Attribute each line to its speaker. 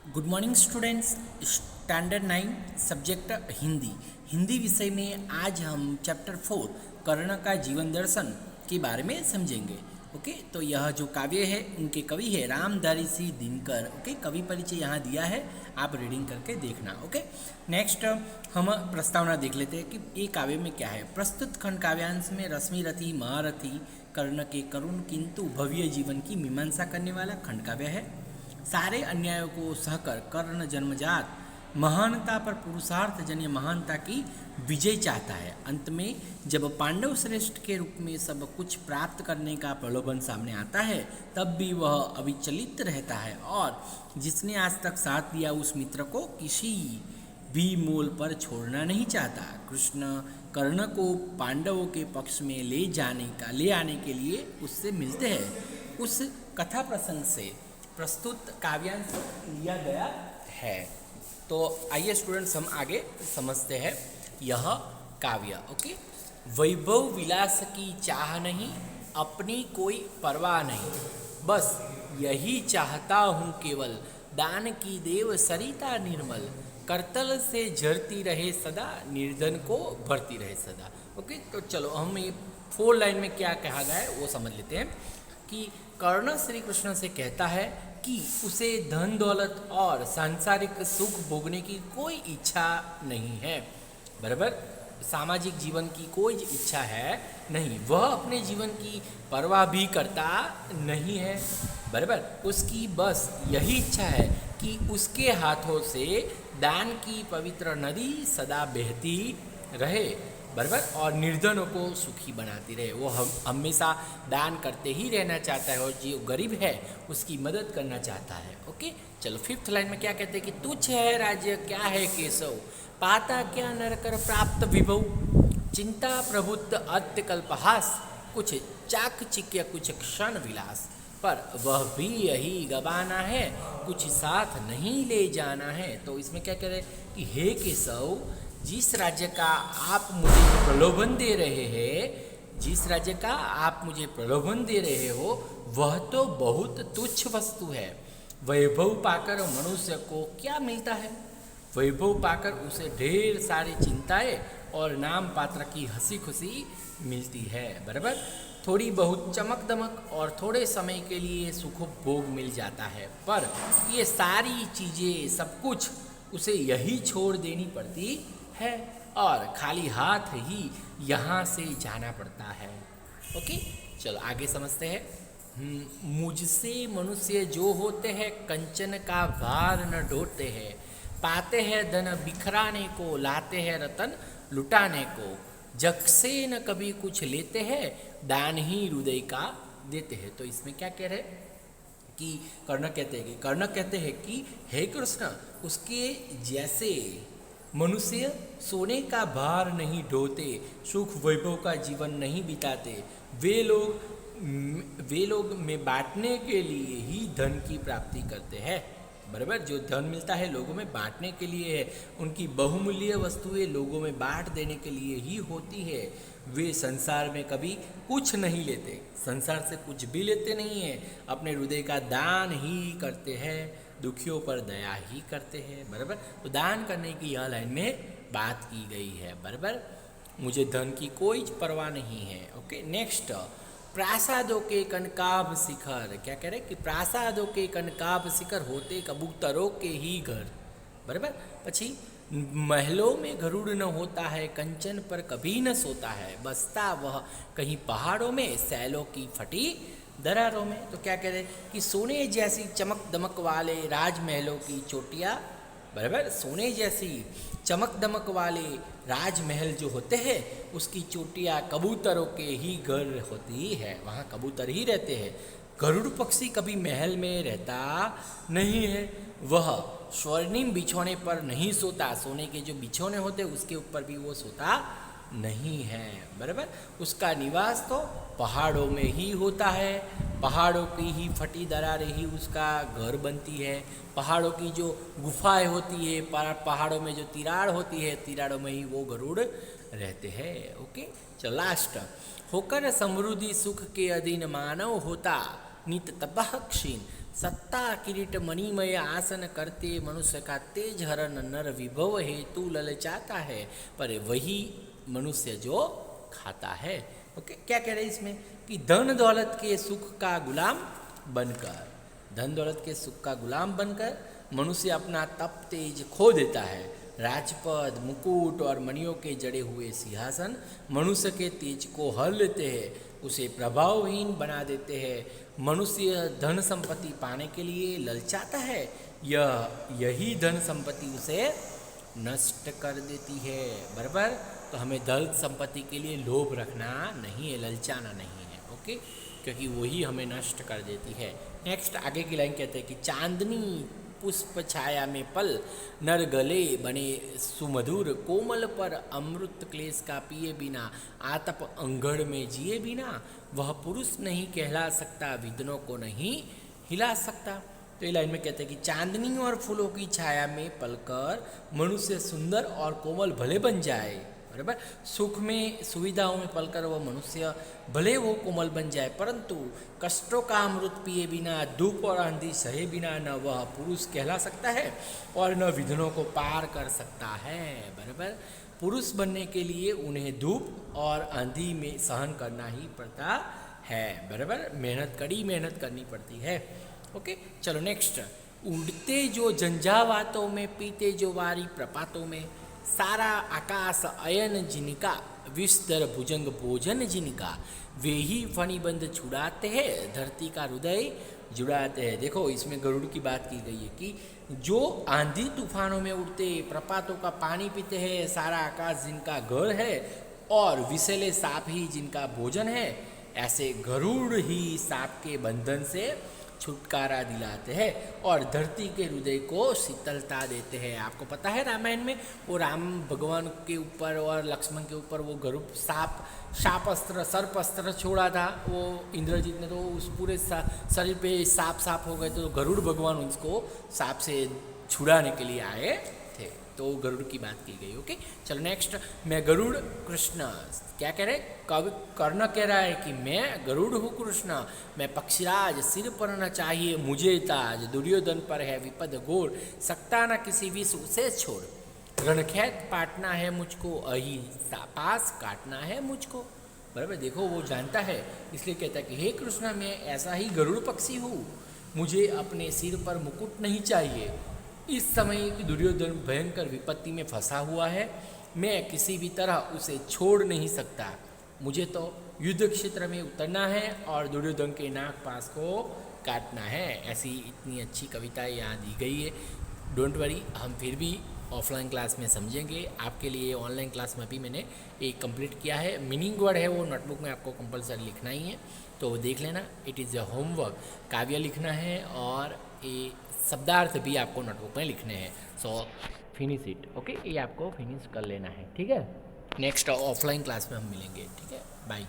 Speaker 1: Good morning students. Standard 9 subject Hindi. Hindi विषय में आज हम चैप्टर 4 कर्ण का जीवन दर्शन के बारे में समझेंगे। ओके, तो यह जो काव्य है उनके कवि है रामधारी सिंह दिनकर। ओके, कवि परिचय यहाँ दिया है, आप रीडिंग करके देखना। ओके, नेक्स्ट हम प्रस्तावना देख लेते हैं कि ये काव्य में क्या है। प्रस्तुत खंड काव्यांश में रश्मिरथी महारथी कर्ण के करुण किंतु भव्य जीवन की मीमांसा करने वाला खंड काव्य है। सारे अन्यायों को सहकर कर्ण जन्मजात महानता पर पुरुषार्थ जन्य महानता की विजय चाहता है। अंत में जब पांडव श्रेष्ठ के रूप में सब कुछ प्राप्त करने का प्रलोभन सामने आता है, तब भी वह अविचलित रहता है और जिसने आज तक साथ दिया उस मित्र को किसी भी मूल पर छोड़ना नहीं चाहता। कृष्ण कर्ण को पांडवों के पक्ष में ले आने के लिए उससे मिलते हैं। उस कथा प्रसंग से प्रस्तुत काव्यांश लिया गया है। तो आइए स्टूडेंट्स हम आगे समझते हैं यह काव्य। ओके, वैभव विलास की चाह नहीं, अपनी कोई परवाह नहीं, बस यही चाहता हूँ केवल, दान की देव सरिता निर्मल, करतल से झरती रहे सदा, निर्धन को भरती रहे सदा। ओके, तो चलो हम ये 4 लाइन में क्या कहा गया है वो समझ लेते हैं कि कर्ण श्री कृष्ण से कहता है कि उसे धन दौलत और सांसारिक सुख भोगने की कोई इच्छा नहीं है। बराबर, सामाजिक जीवन की कोई इच्छा है नहीं, वह अपने जीवन की परवाह भी करता नहीं है। बराबर, उसकी बस यही इच्छा है कि उसके हाथों से दान की पवित्र नदी सदा बहती रहे। बराबर, और निर्धनों को सुखी बनाती रहे। वो हमेशा दान करते ही रहना चाहता है और जो गरीब है उसकी मदद करना चाहता है। ओके, चलो 5th लाइन में क्या कहते हैं कि तुच्छ है राज्य क्या है केशव, पाता क्या नरकर प्राप्त विभव, चिंता प्रभुत्व अत्य कल्पहास, कुछ चाकचिक्य कुछ क्षण विलास, पर वह भी यही गवाना है, कुछ साथ नहीं ले जाना है। तो इसमें क्या कह रहे हैं कि हे केशव, जिस राज्य का आप मुझे प्रलोभन दे रहे हैं, जिस राज्य का आप मुझे प्रलोभन दे रहे हो, वह तो बहुत तुच्छ वस्तु है। वैभव पाकर मनुष्य को क्या मिलता है? वैभव पाकर उसे ढेर सारी चिंताएं और नाम पात्र की हंसी खुशी मिलती है। बराबर, थोड़ी बहुत चमक दमक और थोड़े समय के लिए सुख भोग मिल जाता है, पर ये सारी चीज़ें सब कुछ उसे यही छोड़ देनी पड़ती है और खाली हाथ ही यहाँ से जाना पड़ता है। ओके, चलो आगे समझते हैं। मुझसे मनुष्य जो होते हैं, कंचन का भार न ढोते हैं, पाते हैं धन बिखराने को, लाते हैं रतन लुटाने को, जग से न कभी कुछ लेते हैं, दान ही हृदय का देते हैं। तो इसमें क्या कह रहे कि कर्ण कहते हैं कि हे कृष्ण, उसके जैसे मनुष्य सोने का भार नहीं ढोते, सुख वैभव का जीवन नहीं बिताते, वे लोग में बांटने के लिए ही धन की प्राप्ति करते हैं। बराबर, जो धन मिलता है लोगों में बांटने के लिए है, उनकी बहुमूल्य वस्तुएं लोगों में बांट देने के लिए ही होती है। वे संसार में कभी कुछ नहीं लेते, संसार से कुछ भी लेते नहीं है, अपने हृदय का दान ही करते हैं, दुखियों पर दया ही करते हैं। बराबर, तो दान करने की यह लाइन में बात की गई है। बराबर, मुझे धन की कोई परवाह नहीं है। ओके, नेक्स्ट, प्रासादों के कनकाभ शिखर। क्या कह रहे हैं कि प्रासादों के कनकाभ शिखर होते कबूतरों के ही घर। बराबर, पछी महलों में गरुड़ न होता है, कंचन पर कभी न सोता है, बसता वह कहीं पहाड़ों में, सैलों की फटी दरारों में। तो क्या कह रहे हैं कि सोने जैसी चमक दमक वाले राजमहलों की चोटियाँ, बराबर, सोने जैसी चमक दमक वाले राजमहल जो होते हैं उसकी चोटियाँ कबूतरों के ही घर होती है, वहाँ कबूतर ही रहते हैं। गरुड़ पक्षी कभी महल में रहता नहीं है, वह स्वर्णिम बिछौने पर नहीं सोता, सोने के जो बिछौने होते उसके ऊपर भी वो सोता नहीं है। बराबर, उसका निवास तो पहाड़ों में ही होता है, पहाड़ों की ही फटी दरारें ही उसका घर बनती है, पहाड़ों की जो गुफाएं होती है, पहाड़ों में जो तिराड़ होती है, तिराड़ों में ही वो गरुड़ रहते हैं। ओके, चलो लास्ट, होकर समृद्धि सुख के अधीन मानव होता, नित तपह क्षीण, सत्ता किरीट मणिमय आसन करते मनुष्य का तेज हरण नर विभव हेतु ललचाता है, पर वही मनुष्य जो खाता है। ओके, क्या कह रहे हैं इसमें कि धन दौलत के सुख का गुलाम बनकर, धन दौलत के सुख का गुलाम बनकर मनुष्य अपना तप तेज खो देता है। राजपद, मुकुट और मणियों के जड़े हुए सिंहासन मनुष्य के तेज को हर लेते हैं, उसे प्रभावहीन बना देते हैं। मनुष्य धन संपत्ति पाने के लिए ललचाता है, यही धन संपत्ति उसे नष्ट कर देती है। बराबर, तो हमें धन संपत्ति के लिए लोभ रखना नहीं है, ललचाना नहीं है। ओके, क्योंकि वही हमें नष्ट कर देती है। नेक्स्ट आगे की लाइन कहते हैं कि चांदनी पुष्प छाया में पल नर गले बने सुमधुर, कोमल पर अमृत क्लेश का पिए बिना, आतप अंगड़ में जिए बिना, वह पुरुष नहीं कहला सकता, विद्नों को नहीं हिला सकता। तो ये लाइन में कहते हैं कि चांदनी और फूलों की छाया में पलकर मनुष्य सुंदर और कोमल भले बन जाए। बराबर, सुख में सुविधाओं में पलकर वह मनुष्य भले वो कोमल बन जाए, परंतु कष्टों का अमृत पिए बिना, धूप और आंधी सहे बिना न वह पुरुष कहला सकता है और न विघ्नों को पार कर सकता है। बराबर, पुरुष बनने के लिए उन्हें धूप और आंधी में सहन करना ही पड़ता है। बराबर, कड़ी मेहनत करनी पड़ती है। ओके, चलो नेक्स्ट। उड़ते जो झंझावातों में, पीते जो वारी प्रपातों में, सारा आकाश अयन जिनका, विस्तर भुजंग भोजन जिनका, वे ही फणिबंध छुड़ाते हैं, धरती का हृदय जुड़ाते हैं। देखो, इसमें गरुड़ की बात की गई है कि जो आंधी तूफानों में उड़ते, प्रपातों का पानी पीते हैं, सारा आकाश जिनका घर है और विषैले सांप ही जिनका भोजन है, ऐसे गरुड़ ही सांप के बंधन से छुटकारा दिलाते हैं और धरती के हृदय को शीतलता देते हैं। आपको पता है रामायण में वो राम भगवान के ऊपर और लक्ष्मण के ऊपर वो गरुड़ शाप अस्त्र, सर्प अस्त्र छोड़ा था वो इंद्रजीत ने, तो उस पूरे शरीर पे सांप हो गए, तो गरुड़ भगवान उसको सांप से छुड़ाने के लिए आए थे। तो गरुड़ की बात की गई। ओके, चलो नेक्स्ट। मैं गरुड़ कृष्ण, क्या कह रहे कवि, कर्ण कह रहा है कि मैं गरुड़ हूँ कृष्ण, मैं पक्षीराज, सिर पर न चाहिए मुझे ताज, दुर्योधन पर है विपद घोर, सकता न किसी विष उसे छोड़, रणखेत पाटना है मुझको, अही पास काटना है मुझको। बराबर, देखो वो जानता है, इसलिए कहता है कि हे कृष्ण, मैं ऐसा ही गरुड़ पक्षी हूँ, मुझे अपने सिर पर मुकुट नहीं चाहिए। इस समय दुर्योधन भयंकर विपत्ति में फंसा हुआ है, मैं किसी भी तरह उसे छोड़ नहीं सकता, मुझे तो युद्ध क्षेत्र में उतरना है और दुर्योधन के नाक पास को काटना है। ऐसी इतनी अच्छी कविताएं यहाँ दी गई है। डोंट वरी, हम फिर भी ऑफलाइन क्लास में समझेंगे। आपके लिए ऑनलाइन क्लास में भी मैंने एक कंप्लीट किया है। मीनिंग वर्ड है वो नोटबुक में आपको कंपलसरी लिखना ही है, तो देख लेना। इट इज़ अ होमवर्क, काव्य लिखना है और ये शब्दार्थ भी आपको नोटबुक में लिखने हैं। सो फिनिश इट। ओके, ये आपको फिनिश कर लेना है, ठीक है। नेक्स्ट ऑफलाइन क्लास में हम मिलेंगे, ठीक है। बाय।